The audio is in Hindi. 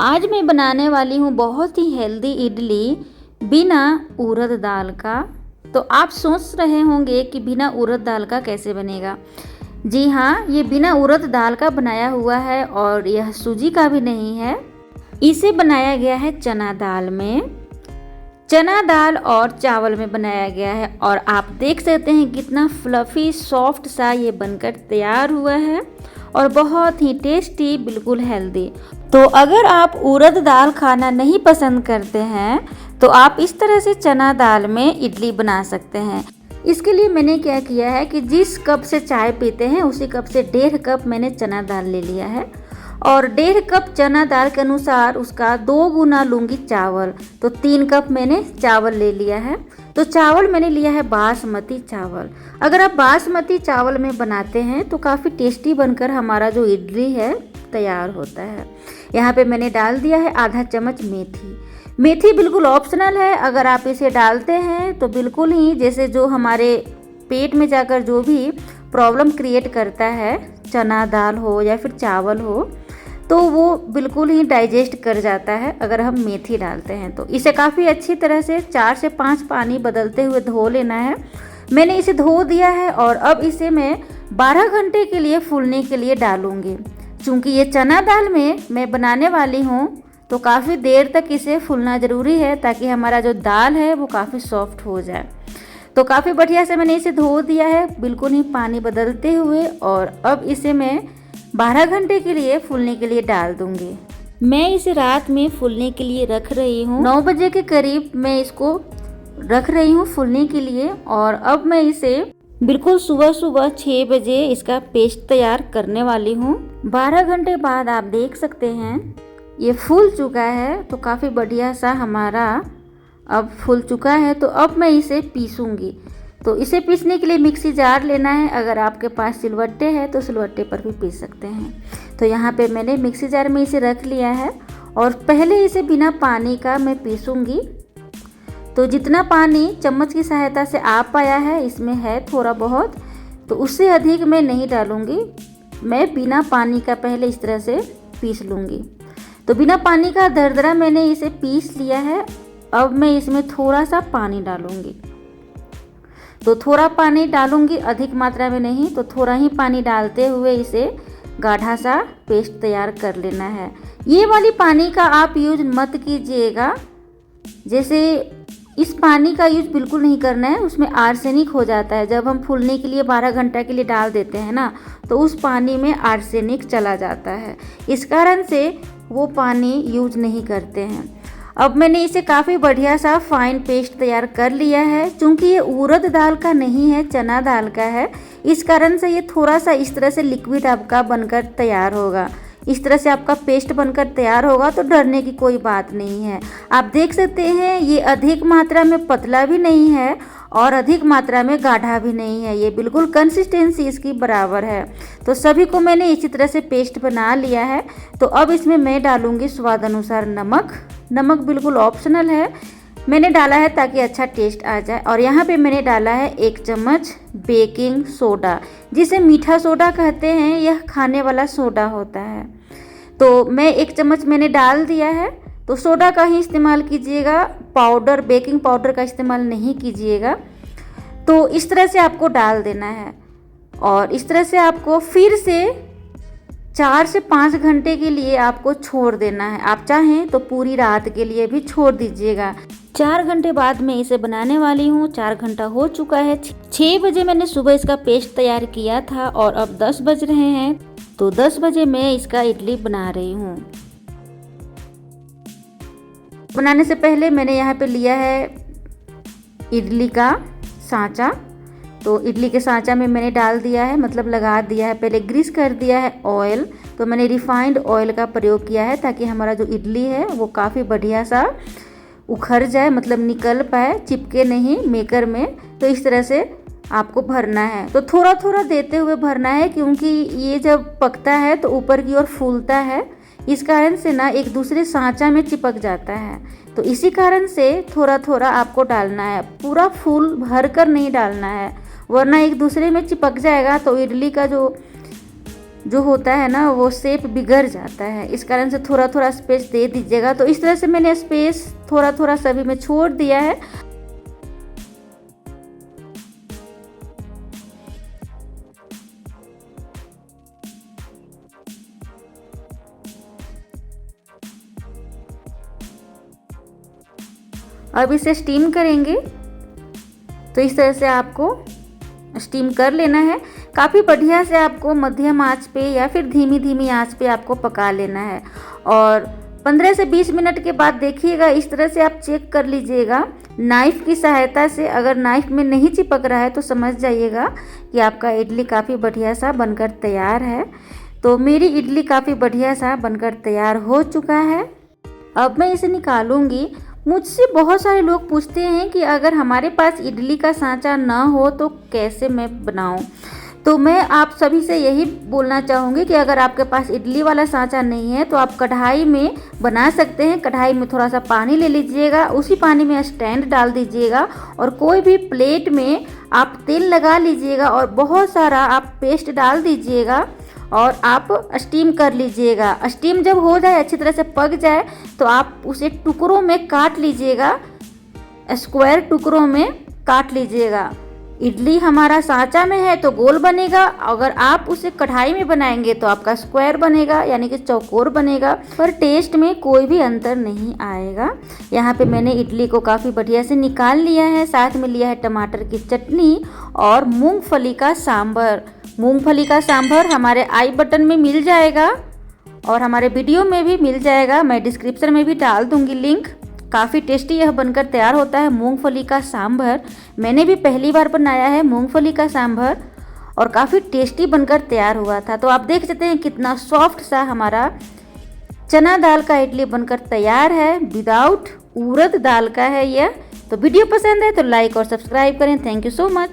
आज मैं बनाने वाली हूँ बहुत ही हेल्दी इडली बिना उड़द दाल का। तो आप सोच रहे होंगे कि बिना उड़द दाल का कैसे बनेगा। जी हाँ, ये बिना उड़द दाल का बनाया हुआ है और यह सूजी का भी नहीं है। इसे बनाया गया है चना दाल में, चना दाल और चावल में बनाया गया है। और आप देख सकते हैं कितना फ्लफी सॉफ्ट सा ये बनकर तैयार हुआ है और बहुत ही टेस्टी, बिल्कुल हेल्दी। तो अगर आप उड़द दाल खाना नहीं पसंद करते हैं तो आप इस तरह से चना दाल में इडली बना सकते हैं। इसके लिए मैंने क्या किया है कि जिस कप से चाय पीते हैं उसी कप से 1.5 कप मैंने चना दाल ले लिया है और 1.5 कप चना दाल के अनुसार उसका 2 गुना लूँगी चावल। तो 3 कप मैंने चावल ले लिया है। तो चावल मैंने लिया है बासमती चावल। अगर आप बासमती चावल में बनाते हैं तो काफ़ी टेस्टी बनकर हमारा जो इडली है तैयार होता है। यहाँ पे मैंने डाल दिया है आधा चम्मच मेथी। मेथी बिल्कुल ऑप्शनल है, अगर आप इसे डालते हैं तो बिल्कुल ही जैसे जो हमारे पेट में जाकर जो भी प्रॉब्लम क्रिएट करता है, चना दाल हो या फिर चावल हो, तो वो बिल्कुल ही डाइजेस्ट कर जाता है अगर हम मेथी डालते हैं। तो इसे काफ़ी अच्छी तरह से 4 से 5 पानी बदलते हुए धो लेना है। मैंने इसे धो दिया है और अब इसे मैं 12 घंटे के लिए फूलने के लिए डालूँगी। चूँकि ये चना दाल में मैं बनाने वाली हूँ तो काफ़ी देर तक इसे फूलना ज़रूरी है ताकि हमारा जो दाल है वो काफ़ी सॉफ्ट हो जाए। तो काफ़ी बढ़िया से मैंने इसे धो दिया है बिल्कुल ही पानी बदलते हुए और अब इसे मैं 12 घंटे के लिए फूलने के लिए डाल दूँगी। मैं इसे रात में फूलने के लिए रख रही हूँ। 9 बजे के करीब मैं इसको रख रही हूँ फूलने के लिए और अब मैं इसे बिल्कुल सुबह 6 बजे इसका पेस्ट तैयार करने वाली हूँ। 12 घंटे बाद आप देख सकते हैं ये फूल चुका है। तो काफ़ी बढ़िया सा हमारा अब फूल चुका है। तो अब मैं इसे पीसूँगी। तो इसे पीसने के लिए मिक्सी जार लेना है। अगर आपके पास सिलवट्टे है तो सिलवट्टे पर भी पीस सकते हैं। तो यहाँ पे मैंने मिक्सी जार में इसे रख लिया है और पहले इसे बिना पानी का मैं पीसूँगी। तो जितना पानी चम्मच की सहायता से आ पाया है, इसमें है थोड़ा बहुत, तो उससे अधिक मैं नहीं डालूँगी। मैं बिना पानी का पहले इस तरह से पीस लूँगी। तो बिना पानी का दरदरा मैंने इसे पीस लिया है। अब मैं इसमें थोड़ा सा पानी डालूँगी। तो थोड़ा पानी डालूँगी, अधिक मात्रा में नहीं, तो थोड़ा ही पानी डालते हुए इसे गाढ़ा सा पेस्ट तैयार कर लेना है। ये वाली पानी का आप यूज मत कीजिएगा, जैसे इस पानी का यूज बिल्कुल नहीं करना है, उसमें आर्सेनिक हो जाता है। जब हम फूलने के लिए 12 घंटा के लिए डाल देते हैं ना, तो उस पानी में आर्सेनिक चला जाता है। इस कारण से वो पानी यूज नहीं करते हैं। अब मैंने इसे काफ़ी बढ़िया सा फाइन पेस्ट तैयार कर लिया है। चूँकि ये उड़द दाल का नहीं है, चना दाल का है, इस कारण से ये थोड़ा सा इस तरह से लिक्विड आपका बनकर तैयार होगा। इस तरह से आपका पेस्ट बनकर तैयार होगा तो डरने की कोई बात नहीं है। आप देख सकते हैं ये अधिक मात्रा में पतला भी नहीं है और अधिक मात्रा में गाढ़ा भी नहीं है। ये बिल्कुल कंसिस्टेंसी इसकी बराबर है। तो सभी को मैंने इसी तरह से पेस्ट बना लिया है। तो अब इसमें मैं डालूँगी स्वाद अनुसार नमक। नमक बिल्कुल ऑप्शनल है, मैंने डाला है ताकि अच्छा टेस्ट आ जाए। और यहाँ पे मैंने डाला है 1 चम्मच बेकिंग सोडा, जिसे मीठा सोडा कहते हैं। यह खाने वाला सोडा होता है। तो मैं 1 चम्मच मैंने डाल दिया है। तो सोडा का ही इस्तेमाल कीजिएगा, पाउडर, बेकिंग पाउडर का इस्तेमाल नहीं कीजिएगा। तो इस तरह से आपको डाल देना है और इस तरह से आपको फिर से 4 से 5 घंटे के लिए आपको छोड़ देना है। आप चाहें तो पूरी रात के लिए भी छोड़ दीजिएगा। 4 घंटे बाद मैं इसे बनाने वाली हूँ। 4 घंटा हो चुका है। 6 बजे मैंने सुबह इसका पेस्ट तैयार किया था और अब 10 बज रहे हैं। तो 10 बजे मैं इसका इडली बना रही हूँ। बनाने से पहले मैंने यहाँ पे लिया है इडली का सांचा। तो इडली के सांचा में मैंने डाल दिया है, मतलब लगा दिया है, पहले ग्रीस कर दिया है ऑयल। तो मैंने रिफाइंड ऑयल का प्रयोग किया है ताकि हमारा जो इडली है वो काफ़ी बढ़िया सा उखड़ जाए, मतलब निकल पाए, चिपके नहीं मेकर में। तो इस तरह से आपको भरना है। तो थोड़ा थोड़ा देते हुए भरना है, क्योंकि ये जब पकता है तो ऊपर की ओर फूलता है। इस कारण से ना एक दूसरे सांचा में चिपक जाता है। तो इसी कारण से थोड़ा थोड़ा आपको डालना है, पूरा फूल भर कर नहीं डालना है, वरना एक दूसरे में चिपक जाएगा तो इडली का जो जो होता है ना वो शेप बिगड़ जाता है, इस कारण से थोड़ा थोड़ा स्पेस दे दीजिएगा। तो इस तरह से मैंने स्पेस थोड़ा थोड़ा सभी में छोड़ दिया है। अब इसे स्टीम करेंगे, तो इस तरह से आपको स्टीम कर लेना है। काफ़ी बढ़िया से आपको मध्यम आंच पे या फिर धीमी धीमी आंच पे आपको पका लेना है। और 15 से 20 मिनट के बाद देखिएगा, इस तरह से आप चेक कर लीजिएगा नाइफ़ की सहायता से। अगर नाइफ़ में नहीं चिपक रहा है तो समझ जाइएगा कि आपका इडली काफ़ी बढ़िया सा बनकर तैयार है। तो मेरी इडली काफ़ी बढ़िया सा बनकर तैयार हो चुका है। अब मैं इसे निकालूंगी। मुझसे बहुत सारे लोग पूछते हैं कि अगर हमारे पास इडली का सांचा ना हो तो कैसे मैं बनाऊं। तो मैं आप सभी से यही बोलना चाहूँगी कि अगर आपके पास इडली वाला सांचा नहीं है तो आप कढ़ाई में बना सकते हैं। कढ़ाई में थोड़ा सा पानी ले लीजिएगा, उसी पानी में स्टैंड डाल दीजिएगा और कोई भी प्लेट में आप तेल लगा लीजिएगा और बहुत सारा आप पेस्ट डाल दीजिएगा और आप स्टीम कर लीजिएगा। स्टीम जब हो जाए, अच्छी तरह से पक जाए, तो आप उसे टुकड़ों में काट लीजिएगा, स्क्वायर टुकड़ों में काट लीजिएगा। इडली हमारा सांचा में है तो गोल बनेगा, अगर आप उसे कढ़ाई में बनाएंगे तो आपका स्क्वायर बनेगा, यानी कि चौकोर बनेगा, पर टेस्ट में कोई भी अंतर नहीं आएगा। यहाँ पे मैंने इडली को काफ़ी बढ़िया से निकाल लिया है। साथ में लिया है टमाटर की चटनी और मूंगफली का सांभर। मूंगफली का सांभर हमारे आई बटन में मिल जाएगा और हमारे वीडियो में भी मिल जाएगा, मैं डिस्क्रिप्शन में भी डाल दूंगी लिंक। काफ़ी टेस्टी यह बनकर तैयार होता है मूंगफली का सांभर। मैंने भी पहली बार बनाया है मूंगफली का सांभर और काफ़ी टेस्टी बनकर तैयार हुआ था। तो आप देख सकते हैं कितना सॉफ्ट सा हमारा चना दाल का इडली बनकर तैयार है। विदाउट उड़द दाल का है यह। तो वीडियो पसंद है तो लाइक और सब्सक्राइब करें। Thank you so much.